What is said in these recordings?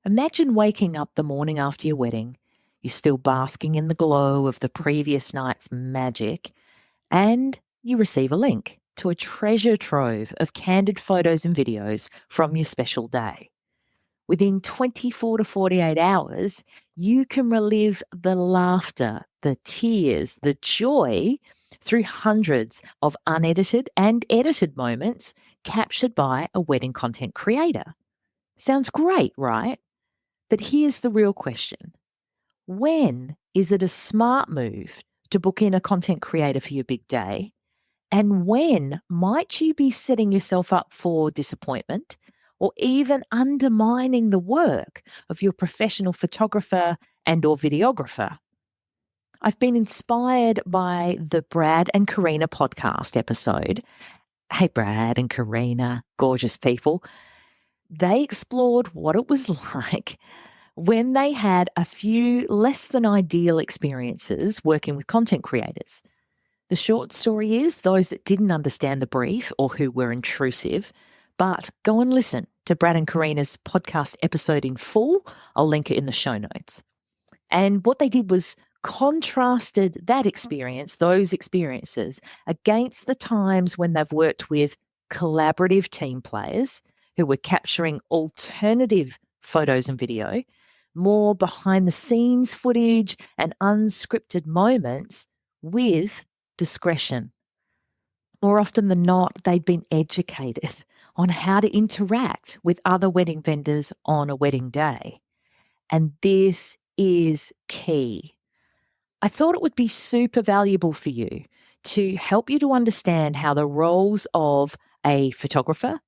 Imagine waking up the morning after your wedding. You're still basking in the glow of the previous night's magic, and you receive a link to a treasure trove of candid photos and videos from your special day. Within 24 to 48 hours, you can relive the laughter, the tears, the joy through hundreds of unedited and edited moments captured by a wedding content creator. Sounds great, right? But here's the real question. When is it a smart move to book in a content creator for your big day? And when might you be setting yourself up for disappointment or even undermining the work of your professional photographer and or videographer? I've been inspired by the Brad and Karina podcast episode. Hey, Brad and Karina, gorgeous people. They explored what it was like when they had a few less than ideal experiences working with content creators. The short story is those that didn't understand the brief or who were intrusive, but go and listen to Brad and Karina's podcast episode in full. I'll link it in the show notes. And what they did was contrasted that experience, those experiences, against the times when they've worked with collaborative team players who were capturing alternative photos and video, more behind the scenes footage and unscripted moments with discretion. More often than not, they'd been educated on how to interact with other wedding vendors on a wedding day. And this is key. I thought it would be super valuable for you to help you to understand how the roles of a photographer,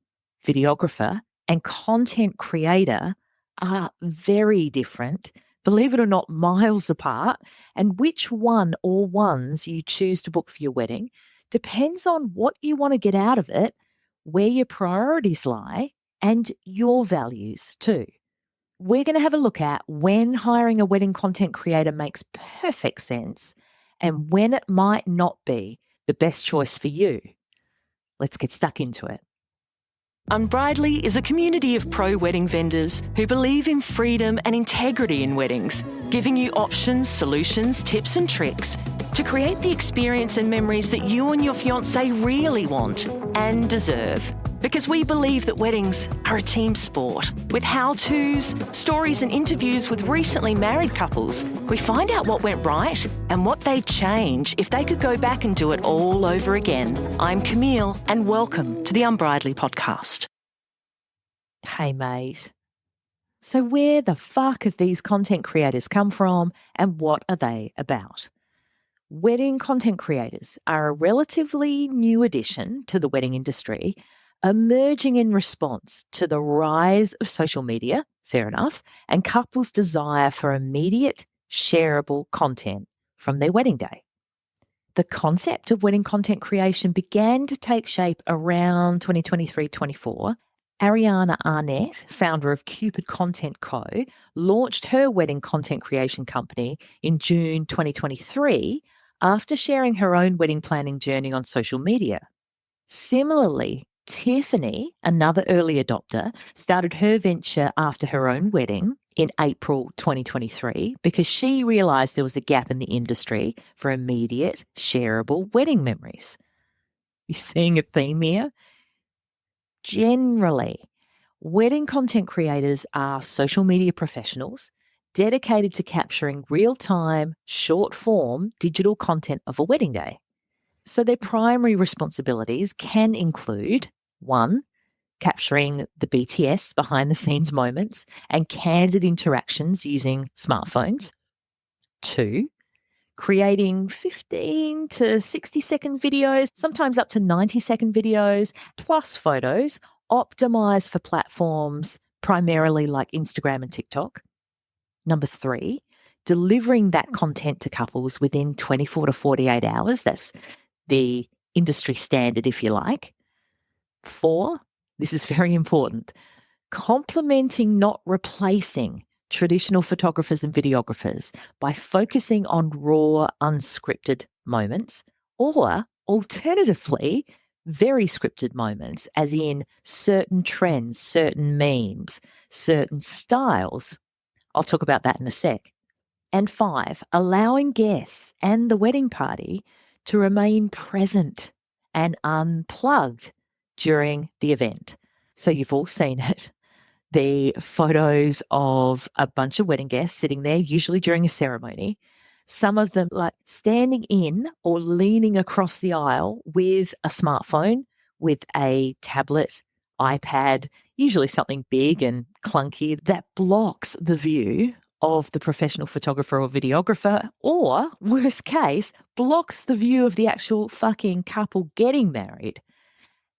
videographer, and content creator are very different, believe it or not, miles apart, and which one or ones you choose to book for your wedding depends on what you want to get out of it, where your priorities lie, and your values too. We're going to have a look at when hiring a wedding content creator makes perfect sense and when it might not be the best choice for you. Let's get stuck into it. Unbridely is a community of pro wedding vendors who believe in freedom and integrity in weddings, giving you options, solutions, tips and tricks to create the experience and memories that you and your fiancé really want and deserve. Because we believe that weddings are a team sport. With how-tos, stories and interviews with recently married couples, we find out what went right and what they'd change if they could go back and do it all over again. I'm Camille and welcome to the Unbridely podcast. Hey mate. So where the fuck have these content creators come from and what are they about? Wedding content creators are a relatively new addition to the wedding industry, emerging in response to the rise of social media, fair enough, and couples' desire for immediate, shareable content from their wedding day. The concept of wedding content creation began to take shape around 2023-24. Ariana Arnett, founder of Cupid Content Co., launched her wedding content creation company in June 2023 after sharing her own wedding planning journey on social media. Similarly, Tiffany, another early adopter, started her venture after her own wedding in April 2023 because she realised there was a gap in the industry for immediate, shareable wedding memories. You seeing a theme here? Generally, wedding content creators are social media professionals dedicated to capturing real-time, short-form digital content of a wedding day. So their primary responsibilities can include 1, capturing the BTS behind the scenes moments and candid interactions using smartphones. 2, creating 15 to 60-second videos, sometimes up to 90-second videos, plus photos, optimized for platforms primarily like Instagram and TikTok. Number 3, delivering that content to couples within 24 to 48 hours. That's the industry standard, if you like. 4, this is very important, complementing, not replacing traditional photographers and videographers by focusing on raw, unscripted moments, or alternatively, very scripted moments, as in certain trends, certain memes, certain styles. I'll talk about that in a sec. And 5, allowing guests and the wedding party to remain present and unplugged during the event. So you've all seen it. The photos of a bunch of wedding guests sitting there, usually during a ceremony, some of them like standing in or leaning across the aisle with a smartphone, with a tablet, iPad, usually something big and clunky that blocks the view of the professional photographer or videographer, or worst case, blocks the view of the actual fucking couple getting married.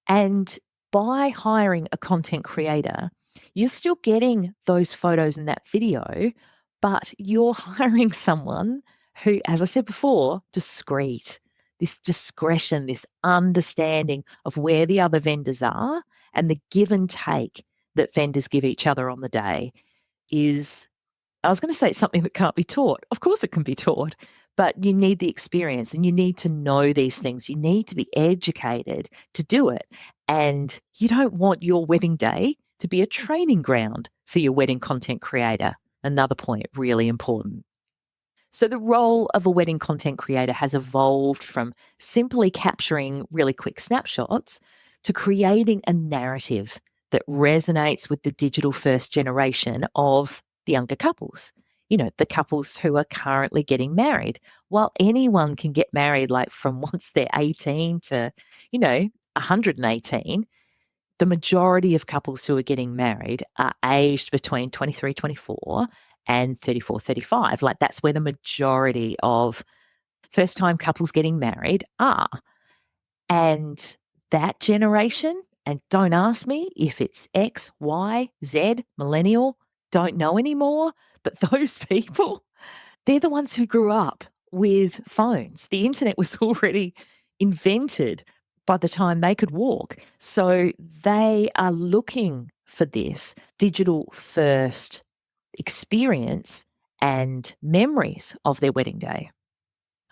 And by hiring a content creator, you're still getting those photos and that video, but you're hiring someone who, as I said before, discreet, this discretion, this understanding of where the other vendors are and the give and take that vendors give each other on the day is, I was going to say it's something that can't be taught. Of course it can be taught, but you need the experience and you need to know these things. You need to be educated to do it. And you don't want your wedding day to be a training ground for your wedding content creator. Another point, really important. So the role of a wedding content creator has evolved from simply capturing really quick snapshots to creating a narrative that resonates with the digital first generation of the younger couples. You know, the couples who are currently getting married. While anyone can get married, like from once they're 18 to, 118, the majority of couples who are getting married are aged between 23, 24 and 34, 35. Like that's where the majority of first time couples getting married are. And that generation, and don't ask me if it's X, Y, Z, millennial, don't know anymore, but those people, they're the ones who grew up with phones. The internet was already invented by the time they could walk. So they are looking for this digital first experience and memories of their wedding day.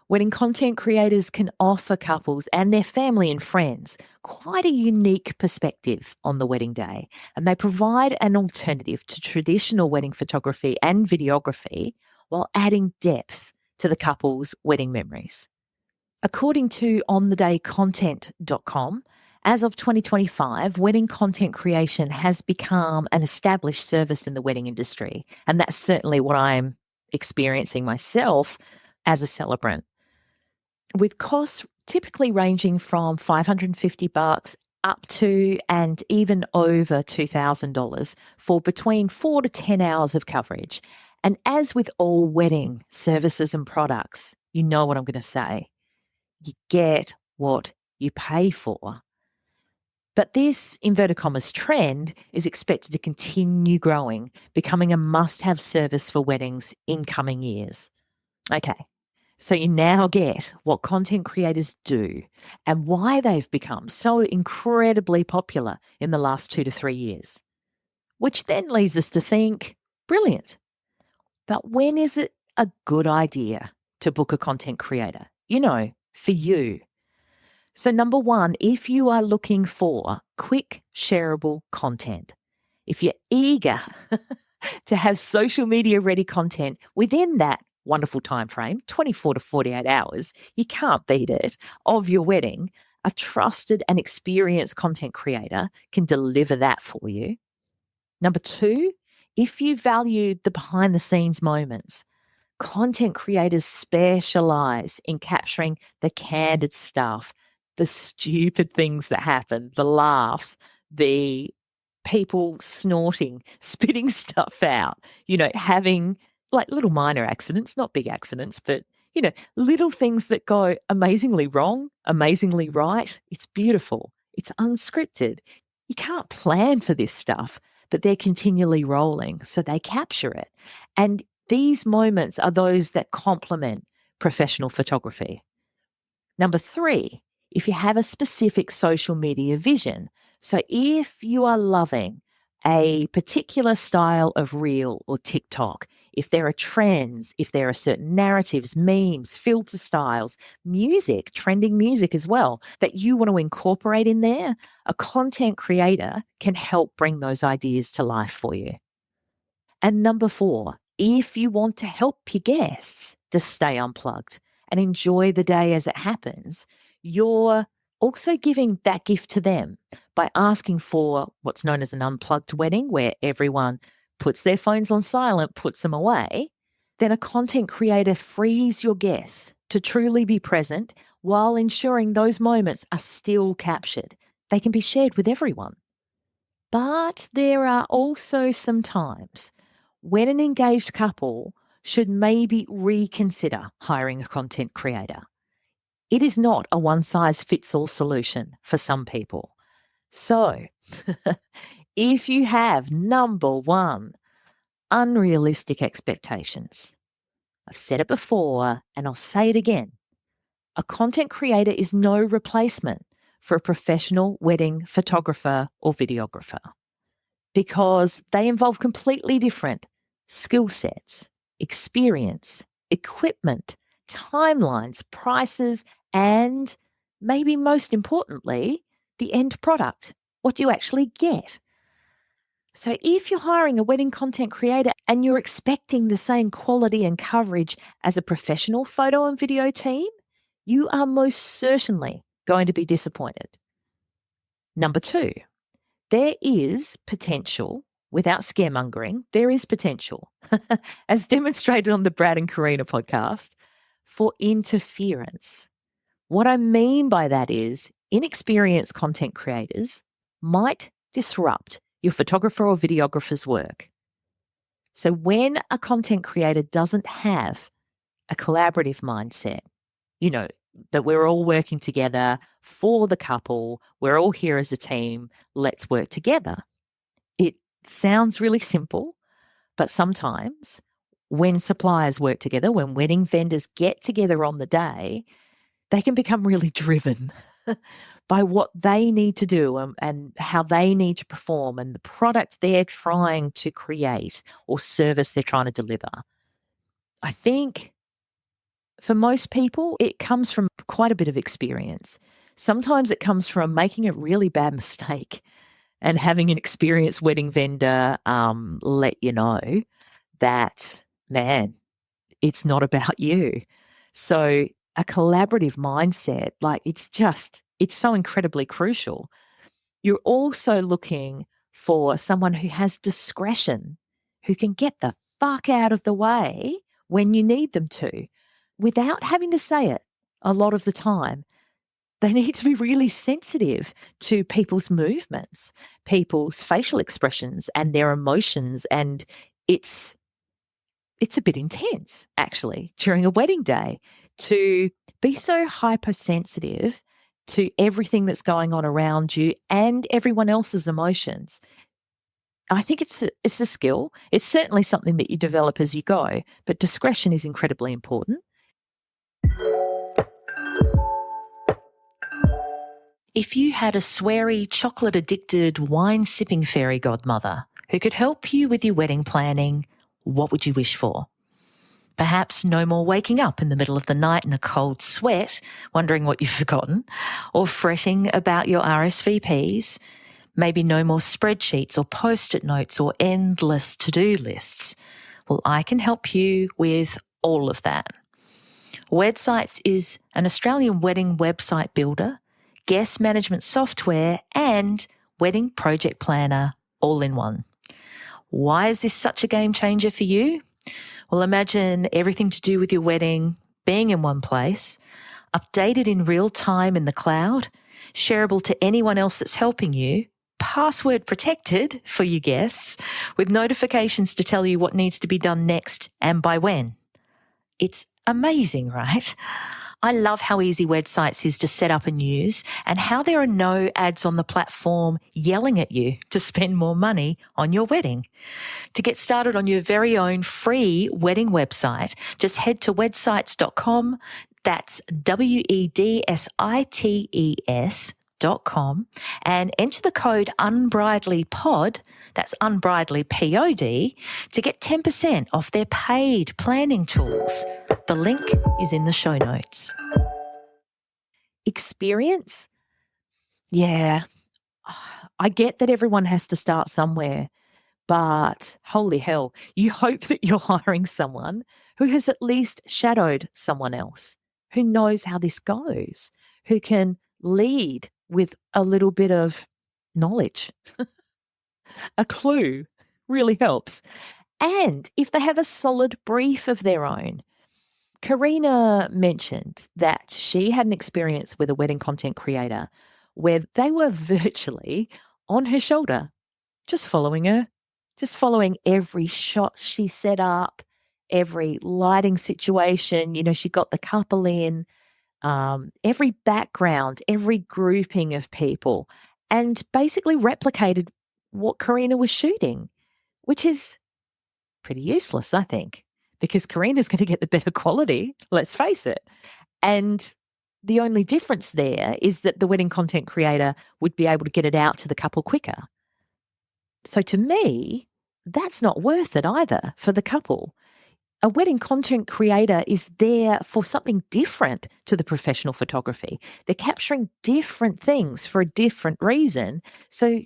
Wedding content creators can offer couples and their family and friends quite a unique perspective on the wedding day, and they provide an alternative to traditional wedding photography and videography while adding depth to the couple's wedding memories. According to onthedaycontent.com, as of 2025, wedding content creation has become an established service in the wedding industry. And that's certainly what I'm experiencing myself as a celebrant. With costs typically ranging from $550 up to and even over $2,000 for between 4 to 10 hours of coverage. And as with all wedding services and products, you know what I'm going to say. You get what you pay for. But this inverted commas trend is expected to continue growing, becoming a must-have service for weddings in coming years. Okay, so you now get what content creators do and why they've become so incredibly popular in the last 2 to 3 years. Which then leads us to think, brilliant. But when is it a good idea to book a content creator? You know, for you. So number 1, if you are looking for quick shareable content, if you're eager to have social media ready content within that wonderful time frame, 24 to 48 hours, you can't beat it, of your wedding, a trusted and experienced content creator can deliver that for you. Number 2, if you value the behind the scenes moments, content creators specialize in capturing the candid stuff, the stupid things that happen, the laughs, the people snorting, spitting stuff out, having like little minor accidents, not big accidents, but, little things that go amazingly wrong, amazingly right. It's beautiful. It's unscripted. You can't plan for this stuff, but they're continually rolling. So they capture it. And these moments are those that complement professional photography. Number 3, if you have a specific social media vision. So if you are loving a particular style of reel or TikTok, if there are trends, if there are certain narratives, memes, filter styles, music, trending music as well, that you want to incorporate in there, a content creator can help bring those ideas to life for you. And number 4, if you want to help your guests to stay unplugged and enjoy the day as it happens, you're also giving that gift to them by asking for what's known as an unplugged wedding, where everyone puts their phones on silent, puts them away. Then a content creator frees your guests to truly be present while ensuring those moments are still captured. They can be shared with everyone. But there are also some times when an engaged couple should maybe reconsider hiring a content creator. It is not a one-size-fits-all solution for some people. So, if you have, number 1, unrealistic expectations, I've said it before and I'll say it again, a content creator is no replacement for a professional wedding photographer or videographer, because they involve completely different skill sets, experience, equipment, timelines, prices, and maybe most importantly, the end product, what you actually get. So if you're hiring a wedding content creator and you're expecting the same quality and coverage as a professional photo and video team, you are most certainly going to be disappointed. Number 2, there is potential, without scaremongering, there is potential, as demonstrated on the Brad and Karina podcast, for interference. What I mean by that is inexperienced content creators might disrupt your photographer or videographer's work. So when a content creator doesn't have a collaborative mindset, that we're all working together for the couple, we're all here as a team, let's work together. It sounds really simple, but sometimes when suppliers work together, when wedding vendors get together on the day, they can become really driven by what they need to do and how they need to perform and the product they're trying to create or service they're trying to deliver. I think for most people, it comes from quite a bit of experience. Sometimes it comes from making a really bad mistake and having an experienced wedding vendor let you know that, man, it's not about you. So a collaborative mindset, it's so incredibly crucial. You're also looking for someone who has discretion, who can get the fuck out of the way when you need them to, without having to say it a lot of the time. They need to be really sensitive to people's movements, people's facial expressions and their emotions. And it's a bit intense, actually, during a wedding day to be so hypersensitive to everything that's going on around you and everyone else's emotions. I think it's a skill. It's certainly something that you develop as you go, but discretion is incredibly important. If you had a sweary, chocolate-addicted, wine-sipping fairy godmother who could help you with your wedding planning, what would you wish for? Perhaps no more waking up in the middle of the night in a cold sweat, wondering what you've forgotten, or fretting about your RSVPs. Maybe no more spreadsheets or post-it notes or endless to-do lists. Well, I can help you with all of that. Websites is an Australian wedding website builder, guest management software, and wedding project planner all in one. Why is this such a game changer for you? Well, imagine everything to do with your wedding being in one place, updated in real time in the cloud, shareable to anyone else that's helping you, password protected for your guests, with notifications to tell you what needs to be done next and by when. It's amazing, right? I love how easy websites is to set up and use and how there are no ads on the platform yelling at you to spend more money on your wedding. To get started on your very own free wedding website, just head to wedsites.com. That's WEDSITES unedited.com and enter the code unbridelypod, that's unbridelypod, to get 10% off their paid planning tools. The link is in the show notes. Experience? Yeah, I get that everyone has to start somewhere, but holy hell, you hope that you're hiring someone who has at least shadowed someone else, who knows how this goes, who can lead with a little bit of knowledge. A clue really helps. And if they have a solid brief of their own. Karina mentioned that she had an experience with a wedding content creator where they were virtually on her shoulder, just following her, just following every shot she set up, every lighting situation. You know, she got the couple in, every background, every grouping of people, and basically replicated what Karina was shooting, which is pretty useless, I think, because Karina's going to get the better quality, let's face it. And the only difference there is that the wedding content creator would be able to get it out to the couple quicker. So to me, that's not worth it either for the couple. A wedding content creator is there for something different to the professional photography. They're capturing different things for a different reason. So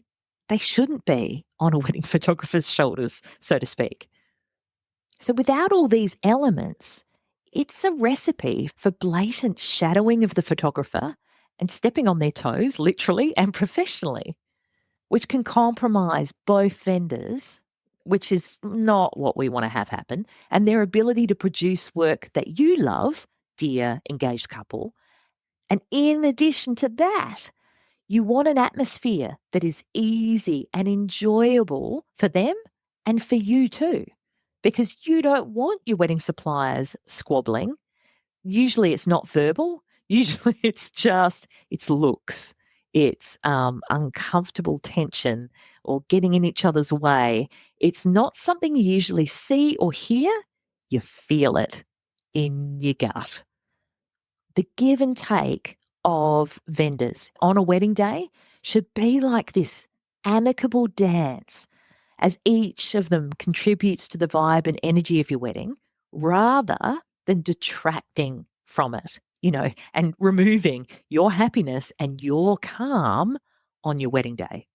they shouldn't be on a wedding photographer's shoulders, so to speak. So without all these elements, it's a recipe for blatant shadowing of the photographer and stepping on their toes, literally and professionally, which can compromise both vendors, which is not what we want to have happen, and their ability to produce work that you love, dear engaged couple. And in addition to that, you want an atmosphere that is easy and enjoyable for them and for you too, because you don't want your wedding suppliers squabbling. Usually it's not verbal. Usually it's looks. It's uncomfortable tension or getting in each other's way. It's not something you usually see or hear. You feel it in your gut. The give and take of vendors on a wedding day should be like this amicable dance as each of them contributes to the vibe and energy of your wedding rather than detracting from it, and removing your happiness and your calm on your wedding day.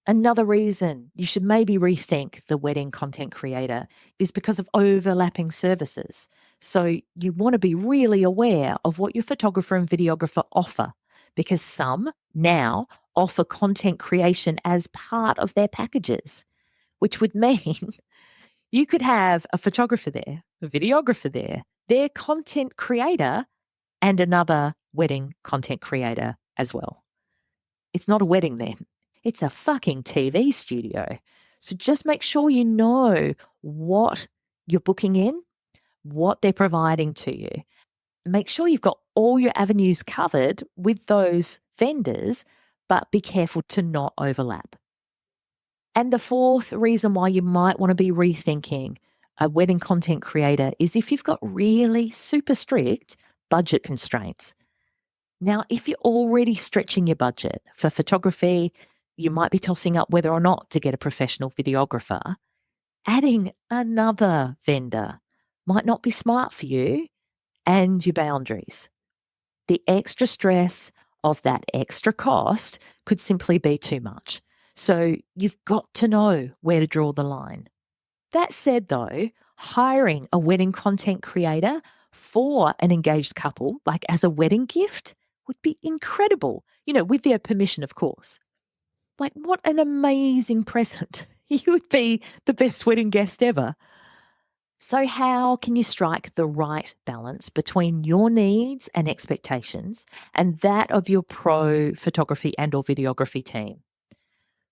Another reason you should maybe rethink the wedding content creator is because of overlapping services. So you want to be really aware of what your photographer and videographer offer, because some now offer content creation as part of their packages, which would mean you could have a photographer there, a videographer there, their content creator, and another wedding content creator as well. It's not a wedding then. It's a fucking TV studio. So just make sure you know what you're booking in, what they're providing to you. Make sure you've got all your avenues covered with those vendors, but be careful to not overlap. And the fourth reason why you might want to be rethinking a wedding content creator is if you've got really super strict budget constraints. Now, if you're already stretching your budget for photography, you might be tossing up whether or not to get a professional videographer. Adding another vendor might not be smart for you and your boundaries. The extra stress of that extra cost could simply be too much. So you've got to know where to draw the line. That said, though, hiring a wedding content creator for an engaged couple, like as a wedding gift, would be incredible, with their permission, of course. Like, what an amazing present. You would be the best wedding guest ever. So how can you strike the right balance between your needs and expectations and that of your pro photography and or videography team?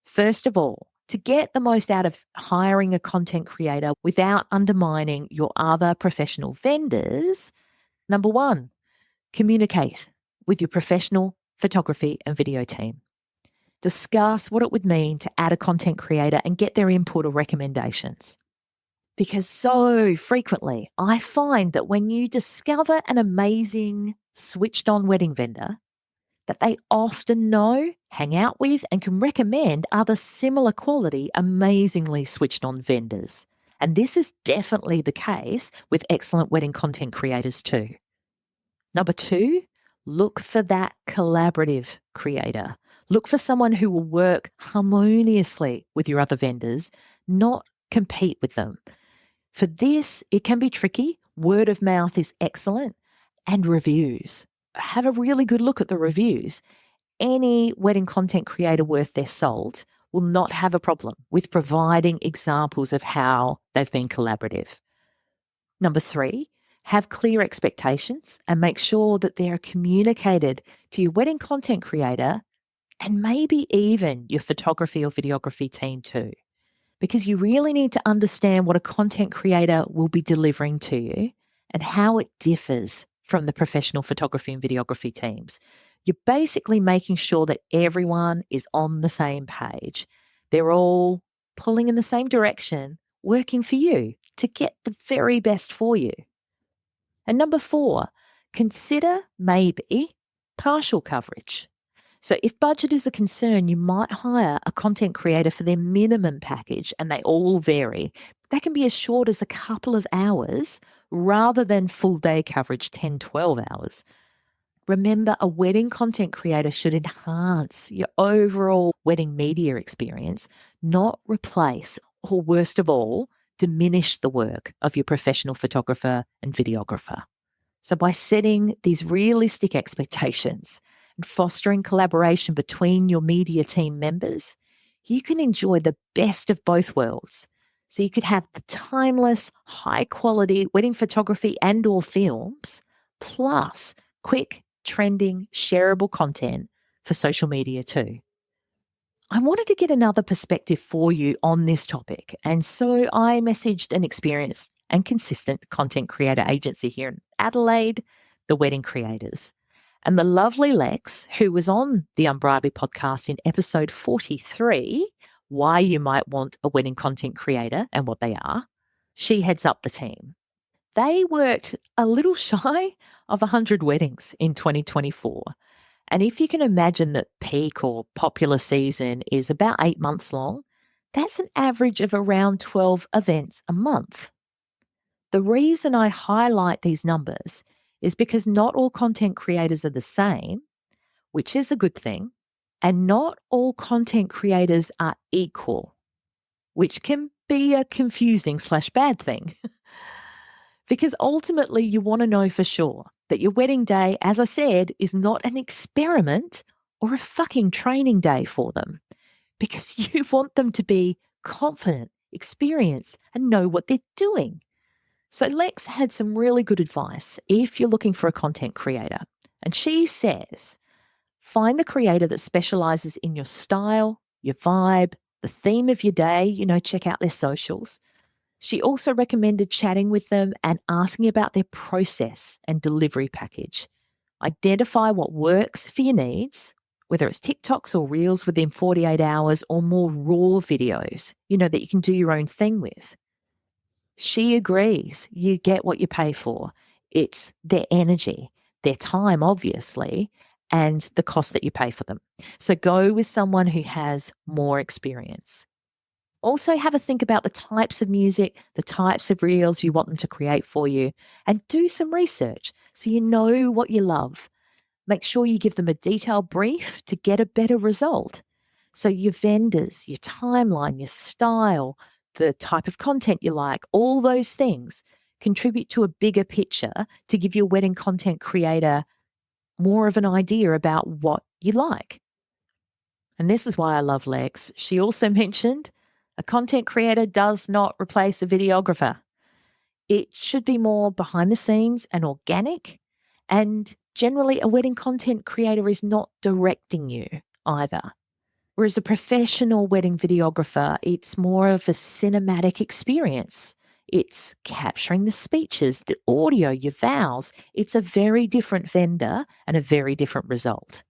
First of all, to get the most out of hiring a content creator without undermining your other professional vendors, number one, communicate with your professional photography and video team. Discuss what it would mean to add a content creator and get their input or recommendations. Because so frequently, I find that when you discover an amazing switched on wedding vendor, that they often know, hang out with, and can recommend other similar quality, amazingly switched on vendors. And this is definitely the case with excellent wedding content creators too. Number 2, look for that collaborative creator. Look for someone who will work harmoniously with your other vendors, not compete with them. For this, it can be tricky. Word of mouth is excellent, and reviews. Have a really good look at the reviews. Any wedding content creator worth their salt will not have a problem with providing examples of how they've been collaborative. Number 3, have clear expectations and make sure that they are communicated to your wedding content creator and maybe even your photography or videography team too, because you really need to understand what a content creator will be delivering to you and how it differs from the professional photography and videography teams. You're basically making sure that everyone is on the same page. They're all pulling in the same direction, working for you to get the very best for you. And number 4, consider maybe partial coverage. So if budget is a concern, you might hire a content creator for their minimum package, and they all vary. That can be as short as a couple of hours rather than full day coverage, 10, 12 hours. Remember, a wedding content creator should enhance your overall wedding media experience, not replace or, worst of all, diminish the work of your professional photographer and videographer. So by setting these realistic expectations and fostering collaboration between your media team members, you can enjoy the best of both worlds. So you could have the timeless, high quality wedding photography and or films, plus quick, trending, shareable content for social media too. I wanted to get another perspective for you on this topic. And so I messaged an experienced and consistent content creator agency here in Adelaide, the Wedding Creators. And the lovely Lex, who was on the Unbridled podcast in episode 43, Why You Might Want a Wedding Content Creator and What They Are, she heads up the team. They worked a little shy of 100 weddings in 2024. And if you can imagine that peak or popular season is about 8 months long, that's an average of around 12 events a month. The reason I highlight these numbers is because not all content creators are the same, which is a good thing, and not all content creators are equal, which can be a confusing/bad thing. Because ultimately you want to know for sure that your wedding day, as I said, is not an experiment or a fucking training day for them, because you want them to be confident, experienced, and know what they're doing. So Lex had some really good advice if you're looking for a content creator. And she says, find the creator that specializes in your style, your vibe, the theme of your day, check out their socials. She also recommended chatting with them and asking about their process and delivery package. Identify what works for your needs, whether it's TikToks or Reels within 48 hours or more raw videos, that you can do your own thing with. She agrees you get what you pay for. It's their energy, their time, obviously, and the cost that you pay for them. So go with someone who has more experience. Also, have a think about the types of music, the types of reels you want them to create for you, and do some research so you know what you love. Make sure you give them a detailed brief to get a better result. So your vendors, your timeline, your style, the type of content you like, all those things contribute to a bigger picture to give your wedding content creator more of an idea about what you like. And this is why I love Lex. She also mentioned a content creator does not replace a videographer. It should be more behind the scenes and organic. And generally, a wedding content creator is not directing you either. Whereas a professional wedding videographer, it's more of a cinematic experience. It's capturing the speeches, the audio, your vows. It's a very different vendor and a very different result.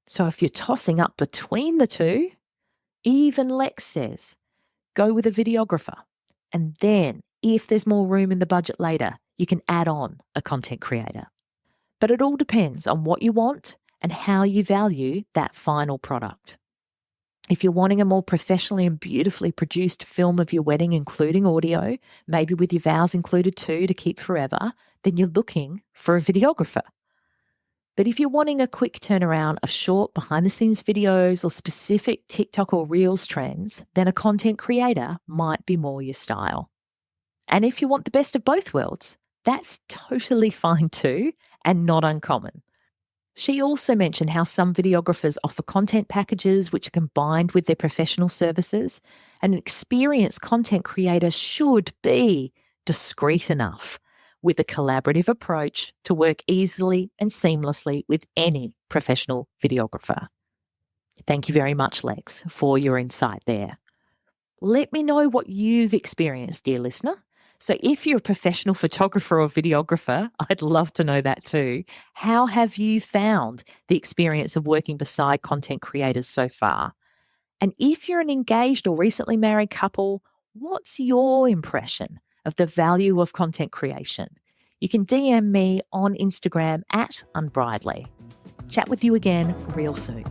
So if you're tossing up between the two, even Lex says, go with a videographer. And then, if there's more room in the budget later, you can add on a content creator. But it all depends on what you want and how you value that final product. If you're wanting a more professionally and beautifully produced film of your wedding, including audio, maybe with your vows included too to keep forever, then you're looking for a videographer. But if you're wanting a quick turnaround of short behind-the-scenes videos or specific TikTok or Reels trends, then a content creator might be more your style. And if you want the best of both worlds, that's totally fine too, and not uncommon. She also mentioned how some videographers offer content packages which are combined with their professional services, and an experienced content creator should be discreet enough with a collaborative approach to work easily and seamlessly with any professional videographer. Thank you very much, Lex, for your insight there. Let me know what you've experienced, dear listener. So if you're a professional photographer or videographer, I'd love to know that too. How have you found the experience of working beside content creators so far? And if you're an engaged or recently married couple, what's your impression of the value of content creation? You can DM me on Instagram at Unbridely. Chat with you again real soon.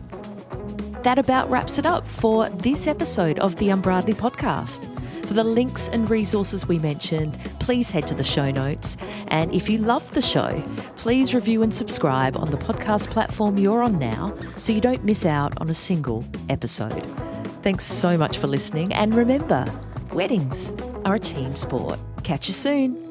That about wraps it up for this episode of the Unbridely podcast. For the links and resources we mentioned, please head to the show notes. And if you love the show, please review and subscribe on the podcast platform you're on now so you don't miss out on a single episode. Thanks so much for listening. And remember, weddings are a team sport. Catch you soon.